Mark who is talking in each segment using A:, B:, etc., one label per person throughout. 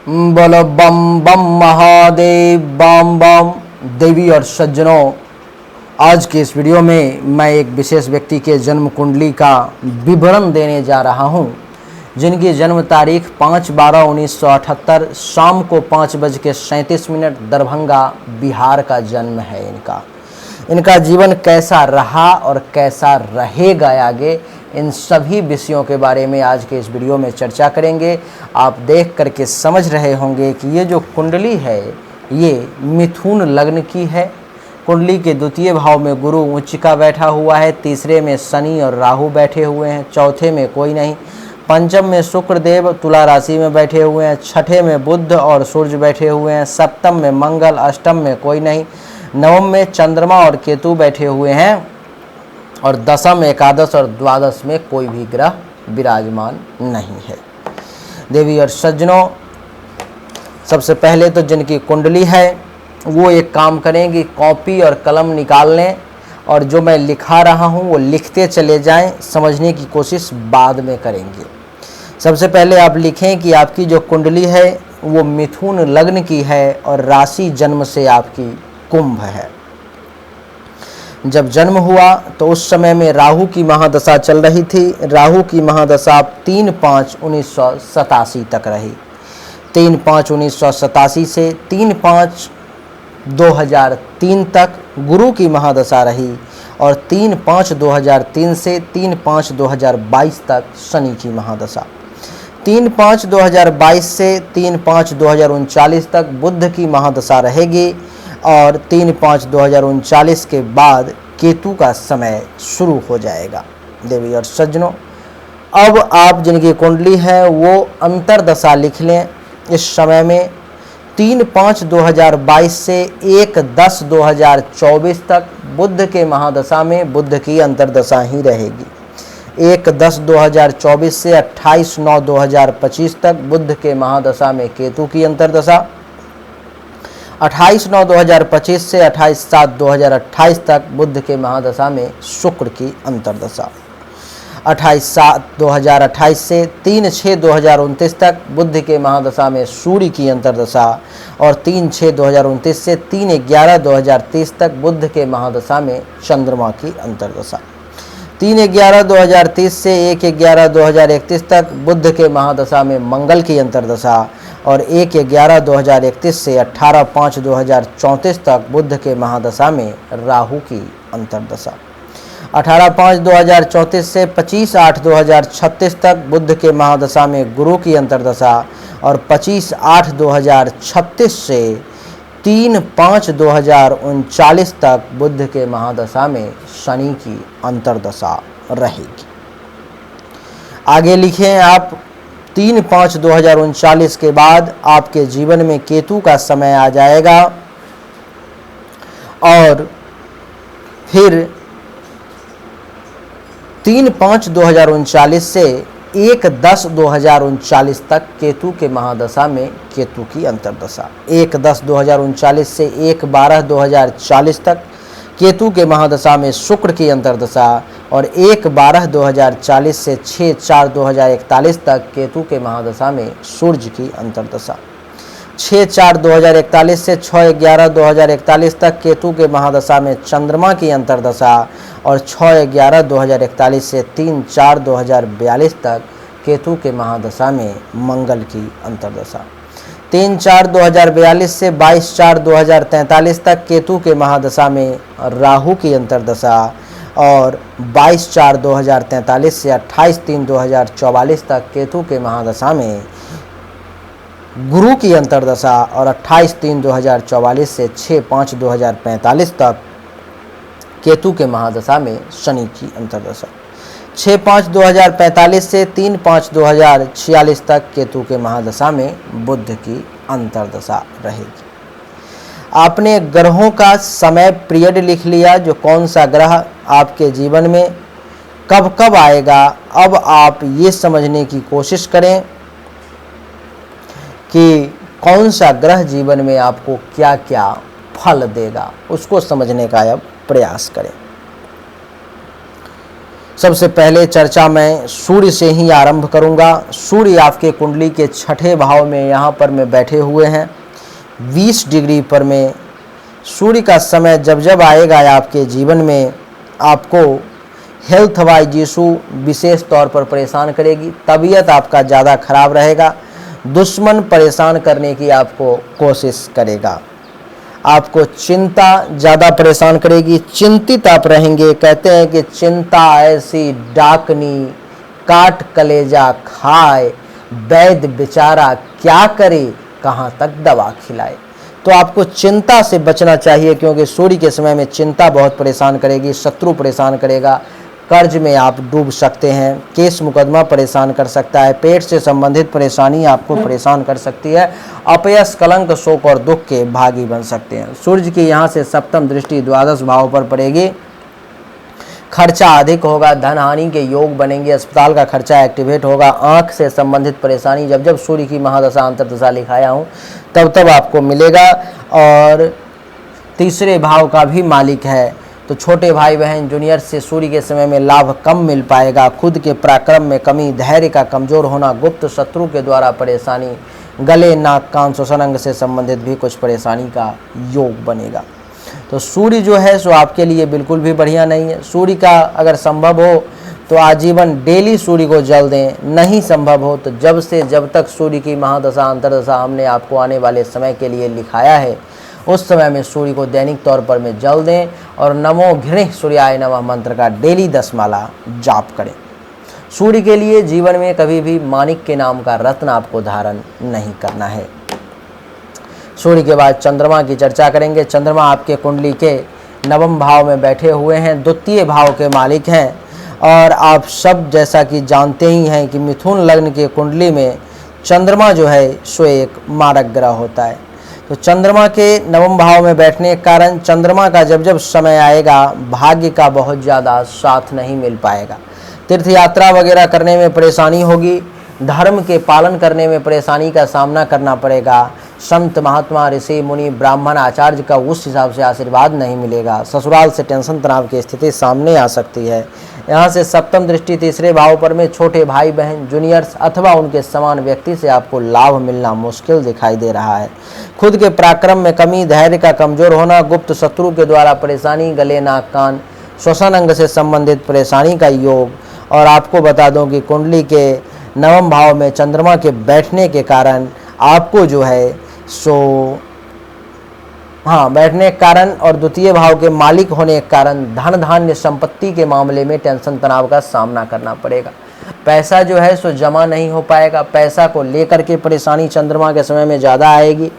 A: बोलो बम बम महादेव बम बम। देवी और सज्जनों, आज के इस वीडियो में मैं एक विशेष व्यक्ति के जन्म कुंडली का विवरण देने जा रहा हूं, जिनकी जन्म तारीख 5/12/1978 शाम को 5:37 दरभंगा बिहार का जन्म है। इनका जीवन कैसा रहा और कैसा रहेगा आगे, इन सभी विषयों के बारे में आज के इस वीडियो में चर्चा करेंगे। आप देख करके समझ रहे होंगे कि ये जो कुंडली है ये मिथुन लग्न की है। कुंडली के द्वितीय भाव में गुरु उच्च का बैठा हुआ है, तीसरे में शनि और राहु बैठे हुए हैं, चौथे में कोई नहीं, पंचम में शुक्र देव तुला राशि में बैठे हुए हैं, छठे में बुध और सूर्य बैठे हुए हैं, सप्तम में मंगल, अष्टम में कोई नहीं, नवम में चंद्रमा और केतु बैठे हुए हैं और दशम, एकादश और द्वादश में कोई भी ग्रह विराजमान नहीं है। देवी और सज्जनों, सबसे पहले तो जिनकी कुंडली है वो एक काम करें कि कॉपी और कलम निकाल लें और जो मैं लिखा रहा हूँ वो लिखते चले जाएं, समझने की कोशिश बाद में करेंगे। सबसे पहले आप लिखें कि आपकी जो कुंडली है वो मिथुन लग्न की है और राशि जन्म से आपकी कुंभ है। जब जन्म हुआ तो उस समय में राहु की महादशा चल रही थी। राहु की महादशा 3/5/1987 तक रही। 3/5/1987 से 3/5/2003 तक गुरु की महादशा रही और 3/5/2003 से 3/5/2022 तक शनि की महादशा। 3/5/2022 से 3/5/2039 तक बुध की महादशा रहेगी और 3/5/2039 के बाद केतु का समय शुरू हो जाएगा। देवी और सज्जनों, अब आप जिनकी कुंडली है वो अंतरदशा लिख लें। इस समय में 3/5/2022 से 1/10/2024 तक बुध के महादशा में बुध की अंतरदशा ही रहेगी। 1/10/2024 से 28/9/2025 तक बुध के महादशा में केतु की अंतरदशा। 28/9/2025 से 28/7/2028 तक बुध के महादशा में शुक्र की अंतरदशा। 28/7/2028 से 3/6/2029 तक बुध के महादशा में सूर्य की अंतरदशा और 3/6/2029 से 3/11/2030 तक बुध के महादशा में चंद्रमा की अंतरदशा। 3/11/2030 से 1/11/2031 तक बुध के महादशा में मंगल की अंतरदशा और 1/11/2031 से 18/5/2034 तक बुध के महादशा में राहु की अंतरदशा। 18/5/2034 से 25/8/2036 तक बुध के महादशा में गुरु की अंतरदशा और 25/8/2036 से 3/5/2039 तक बुध के महादशा में शनि की अंतरदशा रहेगी। आगे लिखें आप 3/5/2039 के बाद आपके जीवन में केतु का समय आ जाएगा और फिर 3/5/2039 से 1/10/2039 तक केतु के महादशा में केतु की अंतरदशा। 1/10/2039 से 1/12/2040 तक केतु के महादशा में शुक्र की अंतरदशा और 1/12/2040 से 6/4/2041 तक केतु के महादशा में सूर्य की अंतरदशा। 6/4/2041 से 6/11/2041 तक केतु के महादशा में चंद्रमा की अंतरदशा और 6/11/2041 से 3/4/2042 तक केतु के महादशा में मंगल की अंतरदशा। 3/4/2042 से 22/4/2043 तक केतु के महादशा में राहु की अंतरदशा और 22/4/2043 से 28/3/2044 तक केतु के महादशा में गुरु की अंतरदशा और 28/3/2044 से 6/5/2045 तक केतु के महादशा में शनि की अंतरदशा। 6/5/2045 से 3/5/2046 तक केतु के महादशा में बुध की अंतरदशा रहेगी। आपने ग्रहों का समय पीरियड लिख लिया, जो कौन सा ग्रह आपके जीवन में कब कब आएगा। अब आप ये समझने की कोशिश करें कि कौन सा ग्रह जीवन में आपको क्या क्या फल देगा, उसको समझने का अब प्रयास करें। सबसे पहले चर्चा मैं सूर्य से ही आरंभ करूंगा। सूर्य आपके कुंडली के छठे भाव में यहाँ पर में बैठे हुए हैं 20 डिग्री पर में। सूर्य का समय जब जब आएगा आपके जीवन में, आपको हेल्थ वाइज इशू विशेष तौर पर परेशान करेगी, तबीयत आपका ज़्यादा खराब रहेगा, दुश्मन परेशान करने की आपको कोशिश करेगा, आपको चिंता ज़्यादा परेशान करेगी, चिंतित आप रहेंगे। कहते हैं कि चिंता ऐसी डाकनी काट कलेजा खाए, वैद्य बेचारा क्या करे कहाँ तक दवा खिलाए। तो आपको चिंता से बचना चाहिए, क्योंकि सूर्य के समय में चिंता बहुत परेशान करेगी, शत्रु परेशान करेगा, कर्ज में आप डूब सकते हैं, केस मुकदमा परेशान कर सकता है, पेट से संबंधित परेशानी आपको परेशान कर सकती है, अपयश कलंक शोक और दुख के भागी बन सकते हैं। सूर्य की यहाँ से सप्तम दृष्टि द्वादश भाव पर पड़ेगी, खर्चा अधिक होगा, धन हानि के योग बनेंगे, अस्पताल का खर्चा एक्टिवेट होगा, आंख से संबंधित परेशानी जब जब सूर्य की महादशा अंतर्दशा लिखाया हूँ तब तब आपको मिलेगा। और तीसरे भाव का भी मालिक है, तो छोटे भाई बहन जूनियर से सूर्य के समय में लाभ कम मिल पाएगा, खुद के पराक्रम में कमी, धैर्य का कमजोर होना, गुप्त शत्रु के द्वारा परेशानी, गले नाक कान श्वसन अंग से संबंधित भी कुछ परेशानी का योग बनेगा। तो सूर्य जो है सो आपके लिए बिल्कुल भी बढ़िया नहीं है। सूर्य का अगर संभव हो तो आजीवन डेली सूर्य को जल दें, नहीं संभव हो तो जब से जब तक सूर्य की महादशा अंतर्दशा हमने आपको आने वाले समय के लिए लिखाया है उस समय में सूर्य को दैनिक तौर पर में जल दें और नमो घृणिः सूर्याय नमः मंत्र का डेली 10 माला जाप करें। सूर्य के लिए जीवन में कभी भी माणिक के नाम का रत्न आपको धारण नहीं करना है। सूर्य के बाद चंद्रमा की चर्चा करेंगे। चंद्रमा आपके कुंडली के नवम भाव में बैठे हुए हैं, द्वितीय भाव के मालिक हैं, और आप सब जैसा कि जानते ही हैं कि मिथुन लग्न के कुंडली में चंद्रमा जो है सो एक मारक ग्रह होता है। तो चंद्रमा के नवम भाव में बैठने के कारण चंद्रमा का जब जब समय आएगा भाग्य का बहुत ज़्यादा साथ नहीं मिल पाएगा, तीर्थ यात्रा वगैरह करने में परेशानी होगी, धर्म के पालन करने में परेशानी का सामना करना पड़ेगा, संत महात्मा ऋषि मुनि ब्राह्मण आचार्य का उस हिसाब से आशीर्वाद नहीं मिलेगा, ससुराल से टेंशन तनाव की स्थिति सामने आ सकती है। यहाँ से सप्तम दृष्टि तीसरे भाव पर में छोटे भाई बहन जूनियर्स अथवा उनके समान व्यक्ति से आपको लाभ मिलना मुश्किल दिखाई दे रहा है। खुद के पराक्रम में कमी, धैर्य का कमजोर होना, गुप्त शत्रु के द्वारा परेशानी, गले नाक कान श्वसन अंग से संबंधित परेशानी का योग। और आपको बता दूं कि कुंडली के नवम भाव में चंद्रमा के बैठने के कारण आपको जो है सो बैठने के कारण और द्वितीय भाव के मालिक होने के कारण धन धान्य संपत्ति के मामले में टेंशन तनाव का सामना करना पड़ेगा। पैसा जो है सो जमा नहीं हो पाएगा, पैसा को लेकर के परेशानी चंद्रमा के समय में ज़्यादा आएगी।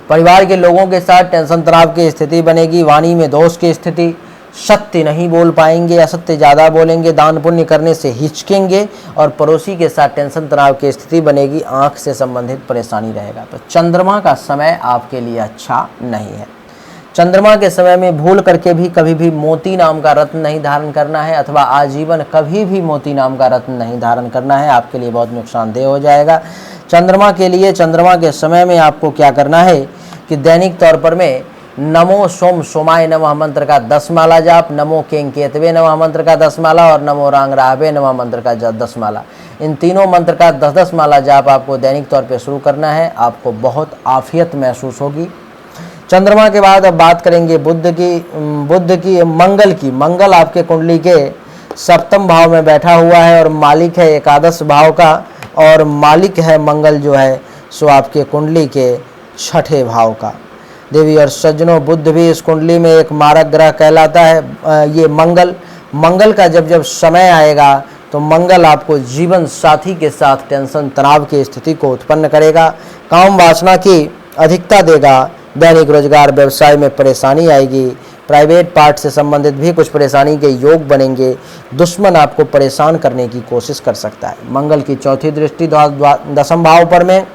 A: परिवार के लोगों के साथ टेंशन तनाव की स्थिति बनेगी, वाणी में दोष की स्थिति, सत्य नहीं बोल पाएंगे, असत्य ज़्यादा बोलेंगे, दान पुण्य करने से हिचकेंगे और पड़ोसी के साथ टेंशन तनाव की स्थिति बनेगी, आंख से संबंधित परेशानी रहेगा। तो चंद्रमा का समय आपके लिए अच्छा नहीं है। चंद्रमा के समय में भूल करके भी कभी भी मोती नाम का रत्न नहीं धारण करना है, अथवा आजीवन कभी भी मोती नाम का रत्न नहीं धारण करना है, आपके लिए बहुत नुकसानदेह हो जाएगा। चंद्रमा के लिए चंद्रमा के समय में आपको क्या करना है कि दैनिक तौर पर में नमो सोम सोमाय नमः मंत्र का 10 माला जाप, नमो केंकेतवे नमः मंत्र का 10 माला और नमो रांग राहवे नमः मंत्र का 10 माला, इन तीनों मंत्र का 10-10 माला जाप आपको दैनिक तौर पे शुरू करना है। आपको बहुत आफियत महसूस होगी। चंद्रमा के बाद अब बात करेंगे मंगल की। मंगल आपके कुंडली के सप्तम भाव में बैठा हुआ है और मालिक है एकादश भाव का, और मालिक है मंगल जो है सो आपके कुंडली के छठे भाव का। देवी और सज्जनों, बुध भी इस कुंडली में एक मारक ग्रह कहलाता है। ये मंगल का जब जब समय आएगा तो मंगल आपको जीवन साथी के साथ टेंशन तनाव की स्थिति को उत्पन्न करेगा, काम वासना की अधिकता देगा, दैनिक रोजगार व्यवसाय में परेशानी आएगी, प्राइवेट पार्ट से संबंधित भी कुछ परेशानी के योग बनेंगे, दुश्मन आपको परेशान करने की कोशिश कर सकता है। मंगल की चौथी दृष्टि दसम भाव पर में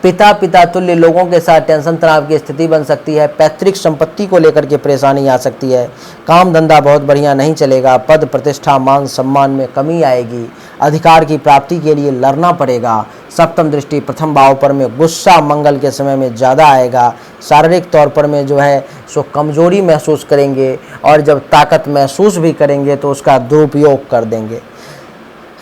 A: पिता तुल्य लोगों के साथ टेंशन तनाव की स्थिति बन सकती है, पैतृक संपत्ति को लेकर के परेशानी आ सकती है, काम धंधा बहुत बढ़िया नहीं चलेगा, पद प्रतिष्ठा मान सम्मान में कमी आएगी, अधिकार की प्राप्ति के लिए लड़ना पड़ेगा, सप्तम दृष्टि प्रथम भाव पर में, गुस्सा मंगल के समय में ज़्यादा आएगा। शारीरिक तौर पर में जो है सो कमजोरी महसूस करेंगे और जब ताकत महसूस भी करेंगे तो उसका दुरुपयोग कर देंगे।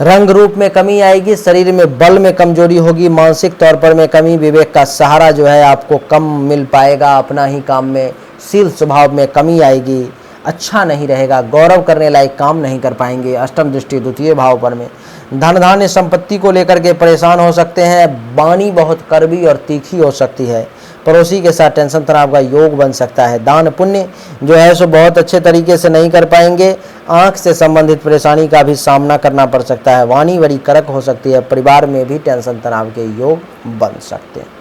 A: रंग रूप में कमी आएगी, शरीर में बल में कमजोरी होगी, मानसिक तौर पर में कमी, विवेक का सहारा जो है आपको कम मिल पाएगा अपना ही काम में, शील स्वभाव में कमी आएगी, अच्छा नहीं रहेगा, गौरव करने लायक काम नहीं कर पाएंगे। अष्टम दृष्टि द्वितीय भाव पर में, धन धान्य संपत्ति को लेकर के परेशान हो सकते हैं, वाणी बहुत कड़वी और तीखी हो सकती है, पड़ोसी के साथ टेंशन तनाव का योग बन सकता है। दान पुण्य जो है सो बहुत अच्छे तरीके से नहीं कर पाएंगे, आंख से संबंधित परेशानी का भी सामना करना पड़ सकता है, वाणी बड़ी कड़क हो सकती है, परिवार में भी टेंशन तनाव के योग बन सकते हैं।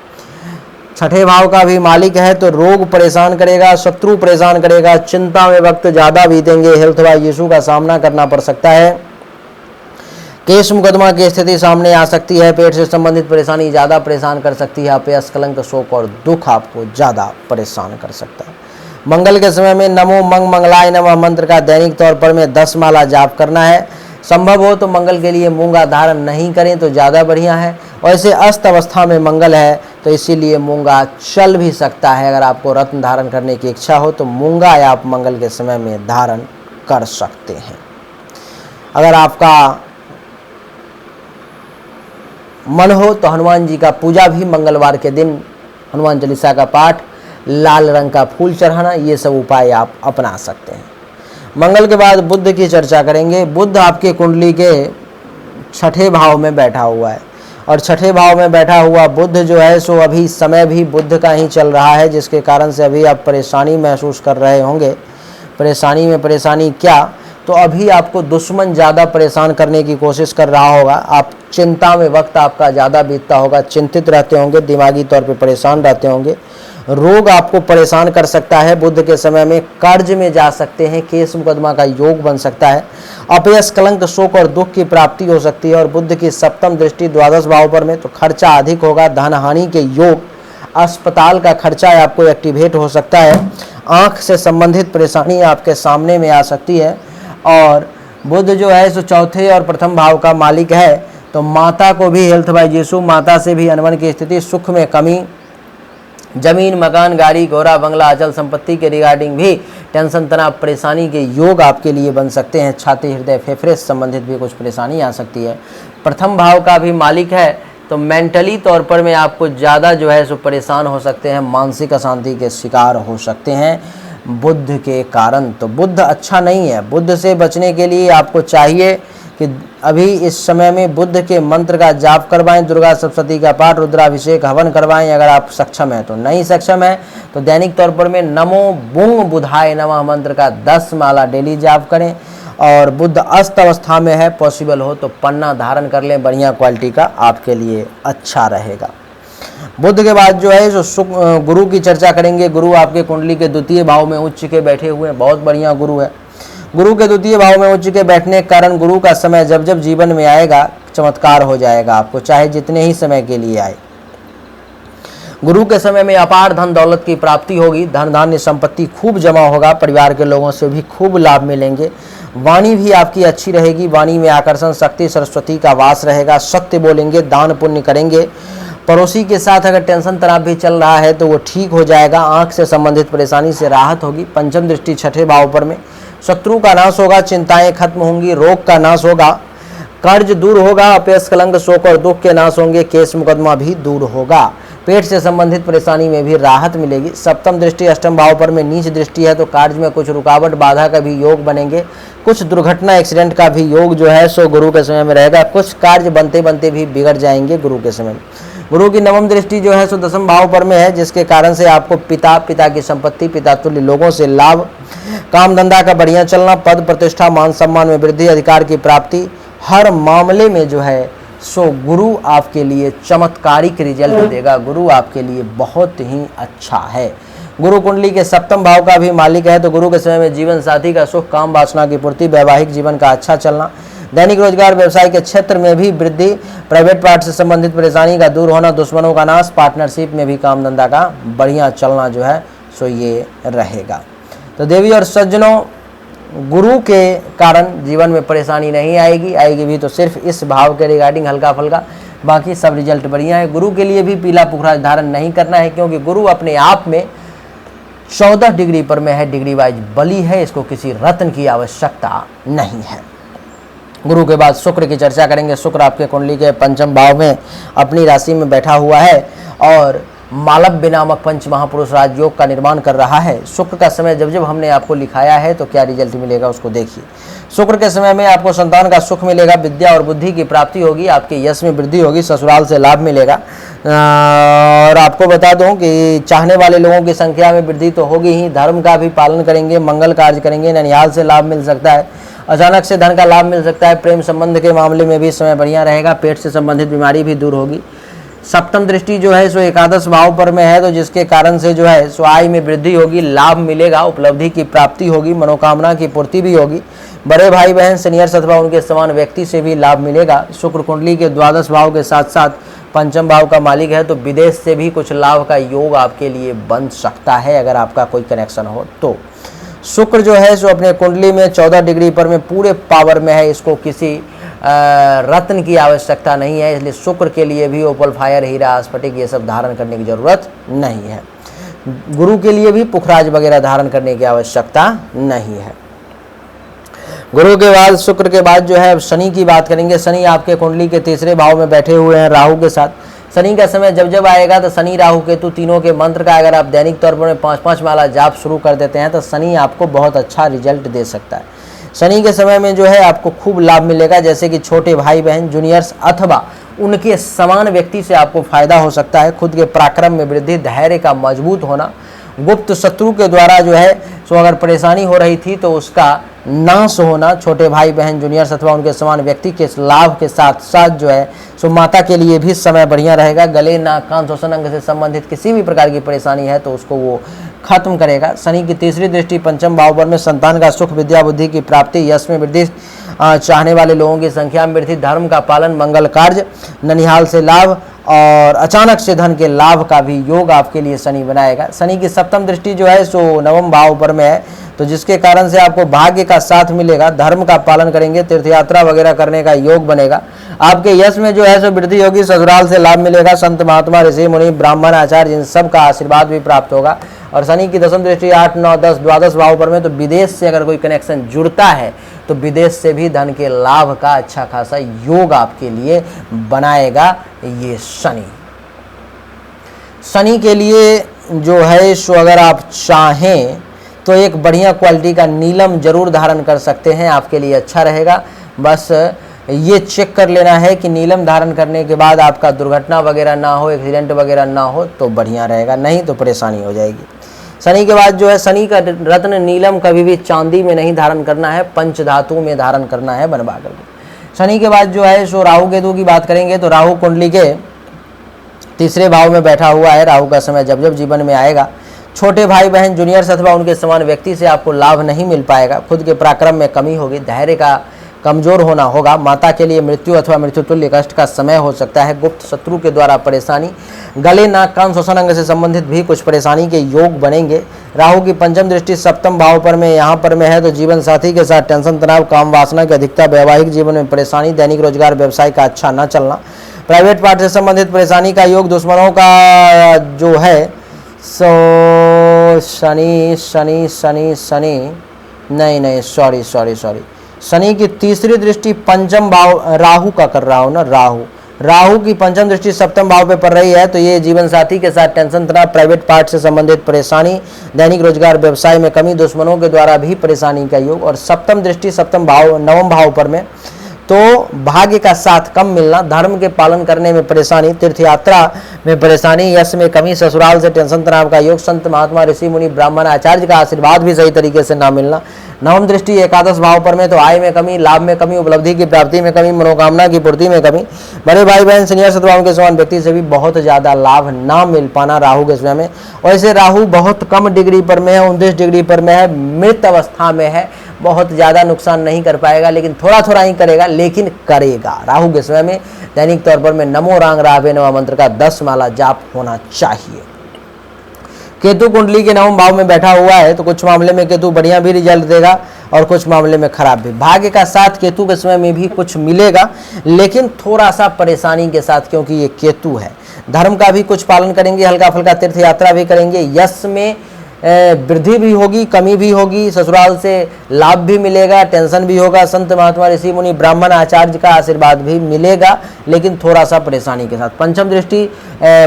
A: छठे भाव का भी मालिक है तो रोग परेशान करेगा, शत्रु परेशान करेगा, चिंता में वक्त ज़्यादा बीतेंगे, हेल्थ वाइज इशू का सामना करना पड़ सकता है, केस मुकदमा की स्थिति सामने आ सकती है, पेट से संबंधित परेशानी ज़्यादा परेशान कर सकती है, अपयश कलंक शोक और दुख आपको ज़्यादा परेशान कर सकता है। मंगल के समय में नमो मंग मंगलाय नमः मंत्र का दैनिक तौर पर में 10 माला जाप करना है। संभव हो तो मंगल के लिए मूंगा धारण नहीं करें तो ज़्यादा बढ़िया है। वैसे अस्त अवस्था में मंगल है तो इसीलिए मूंगा चल भी सकता है। अगर आपको रत्न धारण करने की इच्छा हो तो मूंगा आप मंगल के समय में धारण कर सकते हैं। अगर आपका मन हो तो हनुमान जी का पूजा भी मंगलवार के दिन, हनुमान चालीसा का पाठ, लाल रंग का फूल चढ़ाना, ये सब उपाय आप अपना सकते हैं। मंगल के बाद बुध की चर्चा करेंगे। बुध आपके कुंडली के छठे भाव में बैठा हुआ है और छठे भाव में बैठा हुआ बुध जो है सो अभी समय भी बुध का ही चल रहा है, जिसके कारण से अभी आप परेशानी महसूस कर रहे होंगे। परेशानी में परेशानी क्या, तो अभी आपको दुश्मन ज़्यादा परेशान करने की कोशिश कर रहा होगा, आप चिंता में वक्त आपका ज़्यादा बीतता होगा, चिंतित रहते होंगे, दिमागी तौर पे परेशान रहते होंगे, रोग आपको परेशान कर सकता है। बुध के समय में कर्ज में जा सकते हैं, केस मुकदमा का योग बन सकता है, अपयश कलंक शोक और दुख की प्राप्ति हो सकती है। और बुध की सप्तम दृष्टि द्वादश भाव पर में तो खर्चा अधिक होगा, धन हानि के योग, अस्पताल का खर्चा आपको एक्टिवेट हो सकता है, आँख से संबंधित परेशानी आपके सामने में आ सकती है। और बुध जो है सो चौथे और प्रथम भाव का मालिक है तो माता को भी हेल्थ वाइज इशू, माता से भी अनबन की स्थिति, सुख में कमी, जमीन मकान गाड़ी घोड़ा बंगला अचल संपत्ति के रिगार्डिंग भी टेंशन तनाव परेशानी के योग आपके लिए बन सकते हैं। छाती हृदय फेफड़े से संबंधित भी कुछ परेशानी आ सकती है। प्रथम भाव का भी मालिक है तो मेंटली तौर पर में आपको ज़्यादा जो है सो परेशान हो सकते हैं, मानसिक अशांति के शिकार हो सकते हैं बुध के कारण। तो बुध अच्छा नहीं है। बुध से बचने के लिए आपको चाहिए कि अभी इस समय में बुध के मंत्र का जाप करवाएं, दुर्गा सप्तशती का पाठ, रुद्राभिषेक हवन करवाएं। अगर आप सक्षम हैं तो, नहीं सक्षम है तो दैनिक तौर पर में नमो बुंग बुधाय नमः मंत्र का 10 माला डेली जाप करें। और बुध अस्त अवस्था में है, पॉसिबल हो तो पन्ना धारण कर लें, बढ़िया क्वालिटी का, आपके लिए अच्छा रहेगा। बुध के बाद जो है जो गुरु की चर्चा करेंगे। गुरु आपके कुंडली के द्वितीय भाव में उच्च के बैठे हुए हैं, बहुत बढ़िया गुरु है। गुरु के द्वितीय भाव में उच्च के बैठने के कारण गुरु का समय जब जब जीवन में आएगा चमत्कार हो जाएगा आपको, चाहे जितने ही समय के लिए आए। गुरु के समय में अपार धन दौलत की प्राप्ति होगी, धन धान्य संपत्ति खूब जमा होगा, परिवार के लोगों से भी खूब लाभ मिलेंगे। वाणी भी आपकी अच्छी रहेगी, वाणी में आकर्षण शक्ति सरस्वती का वास रहेगा, सत्य बोलेंगे, दान पुण्य करेंगे। पड़ोसी के साथ अगर टेंशन तनाव भी चल रहा है तो वो ठीक हो जाएगा, आंख से संबंधित परेशानी से राहत होगी। पंचम दृष्टि छठे भाव पर में, शत्रु का नाश होगा, चिंताएं खत्म होंगी, रोग का नाश होगा, कर्ज दूर होगा, अपयश कलंक शोक और दुख के नाश होंगे, केस मुकदमा भी दूर होगा, पेट से संबंधित परेशानी में भी राहत मिलेगी। सप्तम दृष्टि अष्टम भाव पर में नीच दृष्टि है तो कार्य में कुछ रुकावट बाधा का भी योग बनेंगे, कुछ दुर्घटना एक्सीडेंट का भी योग जो है सो गुरु के समय में रहेगा, कुछ कार्य बनते बनते भी बिगड़ जाएंगे गुरु के समय में। गुरु की नवम दृष्टि जो है सो दसम भाव पर में है, जिसके कारण से आपको पिता की संपत्ति, पिता तुल्य लोगों से लाभ, काम धंधा का बढ़िया चलना, पद प्रतिष्ठा मान सम्मान में वृद्धि, अधिकार की प्राप्ति, हर मामले में जो है सो गुरु आपके लिए चमत्कारिक रिजल्ट देगा। गुरु आपके लिए बहुत ही अच्छा है। गुरु कुंडली के सप्तम भाव का भी मालिक है तो गुरु के समय में जीवन साथी का सुख, काम वासना की पूर्ति, वैवाहिक जीवन का अच्छा चलना, दैनिक रोजगार व्यवसाय के क्षेत्र में भी वृद्धि, प्राइवेट पार्ट से संबंधित परेशानी का दूर होना, दुश्मनों का नाश, पार्टनरशिप में भी काम धंधा का बढ़िया चलना जो है सो ये रहेगा। तो देवी और सज्जनों, गुरु के कारण जीवन में परेशानी नहीं आएगी, आएगी भी तो सिर्फ इस भाव के रिगार्डिंग हल्का फुल्का। बाकी सब रिजल्ट बढ़िया है। गुरु के लिए भी पीला पुखराज धारण नहीं करना है, क्योंकि गुरु अपने आप में 14 डिग्री पर में है, डिग्री वाइज बली है, इसको किसी रत्न की आवश्यकता नहीं है। गुरु के बाद शुक्र की चर्चा करेंगे। शुक्र आपके कुंडली के पंचम भाव में अपनी राशि में बैठा हुआ है और मालव्य नामक पंच महापुरुष राजयोग का निर्माण कर रहा है। शुक्र का समय जब जब हमने आपको लिखाया है तो क्या रिजल्ट मिलेगा उसको देखिए। शुक्र के समय में आपको संतान का सुख मिलेगा, विद्या और बुद्धि की प्राप्ति होगी, आपके यश में वृद्धि होगी, ससुराल से लाभ मिलेगा। और आपको बता दूं कि चाहने वाले लोगों की संख्या में वृद्धि तो होगी ही, धर्म का भी पालन करेंगे, मंगल कार्य करेंगे, ननिहाल से लाभ मिल सकता है, अचानक से धन का लाभ मिल सकता है। प्रेम संबंध के मामले में भी समय बढ़िया रहेगा, पेट से संबंधित बीमारी भी दूर होगी। सप्तम दृष्टि जो है सो एकादश भाव पर में है, तो जिसके कारण से जो है सो आय में वृद्धि होगी, लाभ मिलेगा, उपलब्धि की प्राप्ति होगी, मनोकामना की पूर्ति भी होगी। बड़े भाई बहन सीनियर्स अथवा उनके समान व्यक्ति से भी लाभ मिलेगा। शुक्र कुंडली के द्वादश भाव के साथ साथ पंचम भाव का मालिक है, तो विदेश से भी कुछ लाभ का योग आपके लिए बन सकता है अगर आपका कोई कनेक्शन हो तो। शुक्र जो है सो अपने कुंडली में 14 डिग्री पर में पूरे पावर में है, इसको किसी रत्न की आवश्यकता नहीं है, इसलिए शुक्र के लिए भी ओपल फायर, हीरा, स्फटिक ये सब धारण करने की जरूरत नहीं है। गुरु के लिए भी पुखराज वगैरह धारण करने की आवश्यकता नहीं है। गुरु के बाद शुक्र के बाद जो है शनि की बात करेंगे। शनि आपके कुंडली के तीसरे भाव में बैठे हुए हैं राहु के साथ। शनि का समय जब जब आएगा तो शनि राहु केतु तीनों के मंत्र का अगर आप दैनिक तौर पर 5-5 माला जाप शुरू कर देते हैं तो शनि आपको बहुत अच्छा रिजल्ट दे सकता है। शनि के समय में जो है आपको खूब लाभ मिलेगा, जैसे कि छोटे भाई बहन, जूनियर्स अथवा उनके समान व्यक्ति से आपको फायदा हो सकता है। खुद के पराक्रम में वृद्धि, धैर्य का मजबूत होना, गुप्त शत्रु के द्वारा जो है सो अगर परेशानी हो रही थी तो उसका नाश होना, छोटे भाई बहन, जूनियर्स अथवा उनके समान व्यक्ति के लाभ के साथ साथ जो है सो माता के लिए भी समय बढ़िया रहेगा। गले, नाक, कान, श्वसन अंग से संबंधित किसी भी प्रकार की परेशानी है तो उसको वो खत्म करेगा। शनि की तीसरी दृष्टि पंचम भाव पर में संतान का सुख, विद्या बुद्धि की प्राप्ति, यश में वृद्धि, चाहने वाले लोगों की संख्या में वृद्धि, धर्म का पालन, मंगल कार्य, ननिहाल से लाभ और अचानक से धन के लाभ का भी योग आपके लिए शनि बनाएगा। शनि की सप्तम दृष्टि जो है सो नवम भाव पर में है, तो जिसके कारण से आपको भाग्य का साथ मिलेगा, धर्म का पालन करेंगे, तीर्थ यात्रा वगैरह करने का योग बनेगा। आपके यश में जो है सो वृद्धि होगी, ससुराल से लाभ मिलेगा, संत महात्मा, ऋषि मुनि, ब्राह्मण, आचार्य इन सब का आशीर्वाद भी प्राप्त होगा। और शनि की दसम दृष्टि 8, 9, 10 द्वादश भाव पर में, तो विदेश से अगर कोई कनेक्शन जुड़ता है तो विदेश से भी धन के लाभ का अच्छा खासा योग आपके लिए बनाएगा ये शनि। शनि के लिए जो है सो अगर आप चाहें तो एक बढ़िया क्वालिटी का नीलम जरूर धारण कर सकते हैं, आपके लिए अच्छा रहेगा। बस ये चेक कर लेना है कि नीलम धारण करने के बाद आपका दुर्घटना वगैरह ना हो, एक्सीडेंट वगैरह ना हो तो बढ़िया रहेगा, नहीं तो परेशानी हो जाएगी। शनि के बाद जो है शनि का रत्न नीलम कभी भी चांदी में नहीं धारण करना है, पंच धातु में धारण करना है बनवा करके। शनि के बाद जो है सो राहु केतु की बात करेंगे, तो राहु कुंडली के तीसरे भाव में बैठा हुआ है। राहु का समय जब जब जीवन में आएगा, छोटे भाई बहन, जूनियर्स अथवा उनके समान व्यक्ति से आपको लाभ नहीं मिल पाएगा, खुद के पराक्रम में कमी होगी, धैर्य का कमजोर होना होगा, माता के लिए मृत्यु अथवा मृत्यु तुल्य कष्ट का समय हो सकता है, गुप्त शत्रु के द्वारा परेशानी, गले, नाक, कान, श्वसन अंग से संबंधित भी कुछ परेशानी के योग बनेंगे। राहु की पंचम दृष्टि सप्तम भाव पर में यहाँ पर में है, तो जीवन साथी के साथ टेंशन, तनाव, काम वासना की अधिकता, वैवाहिक जीवन में परेशानी, दैनिक रोजगार व्यवसाय का अच्छा न चलना, प्राइवेट पार्ट से संबंधित परेशानी का योग, दुश्मनों का जो है सो शनि शनि शनि शनि नहीं सॉरी शनि की तीसरी दृष्टि पंचम भाव राहु का कर रहा हूँ ना, राहु की पंचम दृष्टि सप्तम भाव पे पड़ रही है, तो ये जीवन साथी के साथ टेंशन, तनाव, प्राइवेट पार्ट से संबंधित परेशानी, दैनिक रोजगार व्यवसाय में कमी, दुश्मनों के द्वारा भी परेशानी का योग। और सप्तम दृष्टि सप्तम भाव नवम भाव पर में, तो भाग्य का साथ कम मिलना, धर्म के पालन करने में परेशानी, तीर्थ यात्रा में परेशानी, यश में कमी, ससुराल से टेंशन तनाव का योग, संत महात्मा, ऋषि मुनि, ब्राह्मण, आचार्य का आशीर्वाद भी सही तरीके से ना मिलना। नवम दृष्टि एकादश भाव पर में, तो आय में कमी, लाभ में कमी, उपलब्धि की प्राप्ति में कमी, मनोकामना की पूर्ति में कमी, बड़े भाई बहन, सीनियर अथवा उनके समान व्यक्ति से भी बहुत ज्यादा लाभ ना मिल पाना राहु के समय में। वैसे राहु बहुत कम डिग्री पर में है, 29 डिग्री पर में है, मृत अवस्था में है, बहुत ज़्यादा नुकसान नहीं कर पाएगा, लेकिन थोड़ा थोड़ा ही करेगा, लेकिन करेगा। राहु के समय में दैनिक तौर पर में नमो रांग रावे नवा मंत्र का 10 माला जाप होना चाहिए। केतु कुंडली के 9वें भाव में बैठा हुआ है तो कुछ मामले में केतु बढ़िया भी रिजल्ट देगा और कुछ मामले में खराब भी। भाग्य का साथ केतु के समय में भी कुछ मिलेगा, लेकिन थोड़ा सा परेशानी के साथ, क्योंकि ये केतु है। धर्म का भी कुछ पालन करेंगे, हल्का फुल्का तीर्थ यात्रा भी करेंगे, यश में वृद्धि भी होगी, कमी भी होगी, ससुराल से लाभ भी मिलेगा, टेंशन भी होगा, संत महात्मा ऋषि मुनि ब्राह्मण आचार्य का आशीर्वाद भी मिलेगा, लेकिन थोड़ा सा परेशानी के साथ। पंचम दृष्टि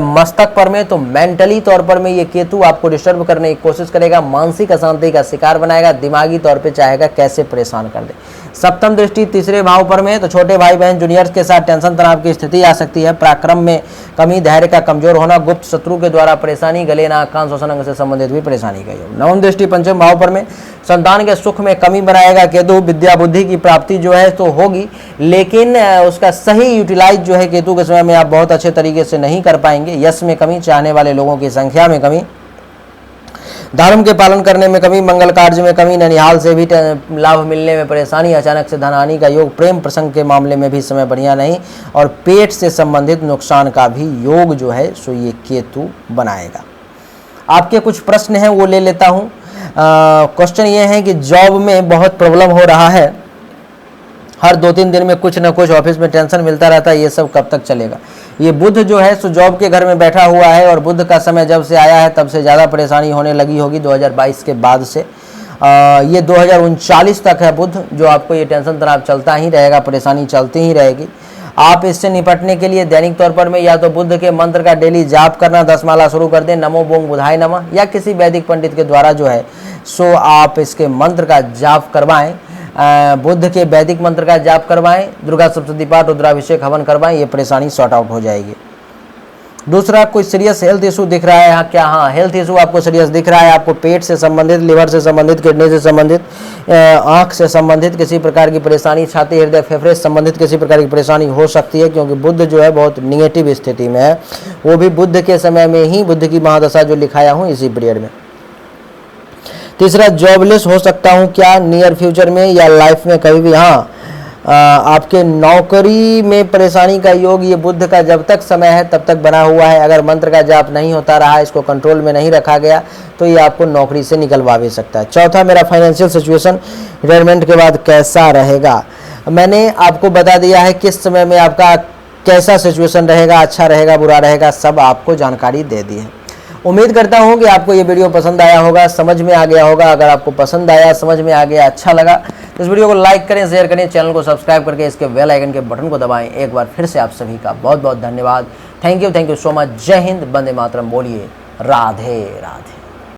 A: मस्तक पर में, तो मेंटली तौर पर में ये केतु आपको डिस्टर्ब करने की कोशिश करेगा, मानसिक अशांति का शिकार बनाएगा, दिमागी तौर पे चाहेगा कैसे परेशान कर दे। सप्तम दृष्टि तीसरे भाव पर में, तो छोटे भाई बहन जूनियर्स के साथ टेंशन तनाव की स्थिति आ सकती है, पराक्रम में कमी, धैर्य का कमजोर होना, गुप्त शत्रु के द्वारा परेशानी, गले नाक कान श्वसन अंग से संबंधित भी परेशानी का योग। नवम दृष्टि पंचम भाव पर में संतान के सुख में कमी बनाएगा केतु, विद्या बुद्धि की प्राप्ति जो है तो होगी, लेकिन उसका सही यूटिलाइज जो है केतु के समय में आप बहुत अच्छे तरीके से नहीं कर पाएंगे। यश में कमी, चाहने वाले लोगों की संख्या में कमी, धर्म के पालन करने में कमी, मंगल कार्य में कमी, ननिहाल से भी लाभ मिलने में परेशानी, अचानक से धनहानि का योग, प्रेम प्रसंग के मामले में भी समय बढ़िया नहीं, और पेट से संबंधित नुकसान का भी योग जो है सो ये केतु बनाएगा। आपके कुछ प्रश्न हैं वो ले लेता हूँ। क्वेश्चन ये है कि जॉब में बहुत प्रॉब्लम हो रहा है, हर 2-3 दिन में कुछ ना कुछ ऑफिस में टेंशन मिलता रहता है, ये सब कब तक चलेगा। ये बुध जो है सो जॉब के घर में बैठा हुआ है, और बुध का समय जब से आया है तब से ज़्यादा परेशानी होने लगी होगी 2022 के बाद से। ये 2039 तक है बुध, जो आपको ये टेंशन तनाव चलता ही रहेगा, परेशानी चलती ही रहेगी। आप इससे निपटने के लिए दैनिक तौर पर में या तो बुध के मंत्र का डेली जाप करना, 10 माला शुरू कर दें, नमो बोंग बुधाय नमः, या किसी वैदिक पंडित के द्वारा जो है सो आप इसके मंत्र का जाप करवाएं, बुद्ध के वैदिक मंत्र का जाप करवाएं, दुर्गा सप्तशती पाठ, रुद्राभिषेक हवन करवाएं, ये परेशानी सॉर्ट आउट हो जाएगी। दूसरा, कोई सीरियस हेल्थ इशू दिख रहा है क्या? हाँ, हेल्थ इशू आपको सीरियस दिख रहा है, आपको पेट से संबंधित, लिवर से संबंधित, किडनी से संबंधित, आँख से संबंधित किसी प्रकार की परेशानी, छाती हृदय फेफड़े से संबंधित किसी प्रकार की परेशानी हो सकती है, क्योंकि बुध जो है बहुत निगेटिव स्थिति में है, वो भी बुध के समय में ही, बुध की महादशा जो लिखाया हूँ इसी पीरियड में। तीसरा, जॉबलेस हो सकता हूँ क्या नियर फ्यूचर में या लाइफ में कभी भी? हाँ, आपके नौकरी में परेशानी का योग ये बुध का जब तक समय है तब तक बना हुआ है। अगर मंत्र का जाप नहीं होता रहा, इसको कंट्रोल में नहीं रखा गया, तो ये आपको नौकरी से निकलवा भी सकता है। चौथा, मेरा फाइनेंशियल सिचुएशन रिटायरमेंट के बाद कैसा रहेगा? मैंने आपको बता दिया है किस समय में आपका कैसा सिचुएशन रहेगा, अच्छा रहेगा, बुरा रहेगा, सब आपको जानकारी दे दी है। उम्मीद करता हूँ कि आपको ये वीडियो पसंद आया होगा, समझ में आ गया होगा। अगर आपको पसंद आया, समझ में आ गया, अच्छा लगा तो इस वीडियो को लाइक करें, शेयर करें, चैनल को सब्सक्राइब करके इसके बेल आइकन के बटन को दबाएं। एक बार फिर से आप सभी का बहुत बहुत धन्यवाद। Thank you so much. जय हिंद, वंदे मातरम। बोलिए राधे राधे।